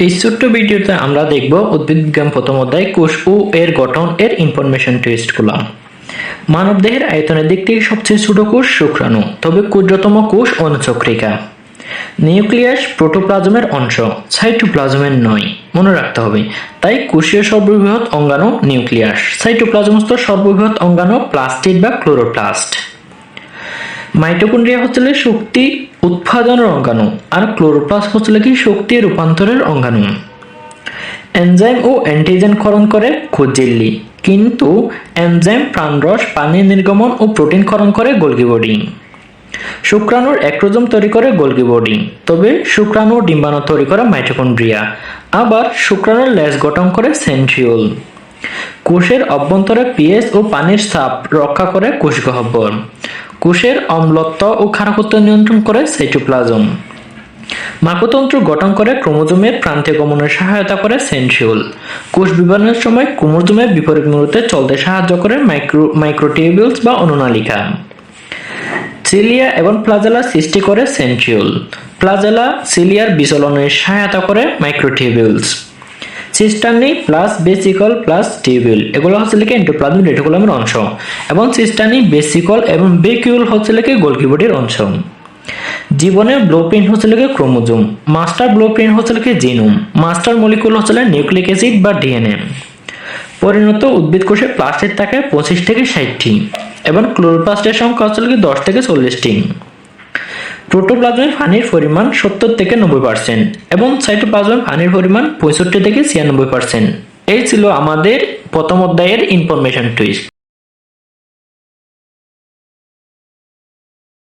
এই ছোট্ট ভিডিওতে আমরা দেখব উদ্ভিদ বিজ্ঞান প্রথম অধ্যায় কোষ ও এর গঠন এর ইনফরমেশন টেস্টগুলো। মানবদেহের আয়তনের দিক থেকে সবচেয়ে ছোট কোষ শুক্রাণু, তবে ক্ষুদ্রতম কোষ অনুচক্রিকা। নিউক্লিয়াস প্রোটোপ্লাজমের অংশ, সাইটোপ্লাজমের নয়, মনে রাখতে হবে। তাই কোষীয় সর্ববৃহৎ অঙ্গাণু নিউক্লিয়াস, সাইটোপ্লাজমস্থ সর্ববৃহৎ অঙ্গাণু প্লাস্টিড বা ক্লোরোপ্লাস্ট। মাইটোকন্ড্রিয়া হচ্ছে শক্তি উৎপাদনের অঙ্গাণু, আর ক্লোরোপ্লাস্ট হচ্ছে কি শক্তি রূপান্তরের অঙ্গাণু। এনজাইম ও অ্যান্টিজেন ক্ষরণ করে কোষ ঝিল্লি, কিন্তু এনজাইম প্রাণরস, পানি নির্গমন ও প্রোটিন ক্ষরণ করে গোলগি বডি। শুক্রাণুর অ্যাক্রোজোম তৈরি করে গোলগি বডি, তবে শুক্রাণু ডিম্বাণু তৈরি করে মাইটোকন্ড্রিয়া। আবার শুক্রাণুর লেজ গঠন করে সেন্ট্রিওল। কোষের অভ্যন্তরে পিএইচ ও পানির চাপ রক্ষা করে কোষগহ্বর। কোষের অম্লত্ব ও ক্ষারকত্ব নিয়ন্ত্রণ করে সাইটোপ্লাজম। মাকতন্ত্র গঠন করে ক্রোমোজোমের প্রান্তে গমনের সহায়তা করে সেন্ট্রিওল। কোষ বিভাজনের সময় ক্রোমোজোমের বিপরীত মুহূর্তে চলতে সাহায্য করে মাইক্রোটিউবিউলস বা অনুনালিকা। সিলিয়া এবং প্লাজেলা সৃষ্টি করে সেন্ট্রিওল। প্লাজেলা সিলিয়ার বিচলনের সহায়তা করে microtubules. Cisternae plus vesicle plus tubule, এগুলো হচ্ছে লিখে এন্ডোপ্লাজমিক রেটিকুলামের অংশ, এবং সিস্টার্নি, বেসিকল এবং বেকিউল হচ্ছে লিখে গোলগি বডির অংশ। জীবনের ব্লুপ্রিন্ট হচ্ছে লিখে ক্রোমোজোম, মাস্টার ব্লুপ্রিন্ট হচ্ছে লিখে জিনোম, মাস্টার মলিকুল হচ্ছে নিউক্লিক অ্যাসিড বা ডিএনএ। পরিণত উদ্ভিদ কোষে প্লাস্টিড থাকে 25 থেকে 60টি, এবং ক্লোরোপ্লাস্টের সংখ্যা হচ্ছে লিখে 10 থেকে 40টি। প্রোটোপ্লাজমে পানির পরিমাণ 70 থেকে 90%, এবং সাইটোপ্লাজমে পানির পরিমাণ 65 থেকে 96%। এই ছিল আমাদের প্রথম অধ্যায়ের ইনফরমেশন টুইস্ট।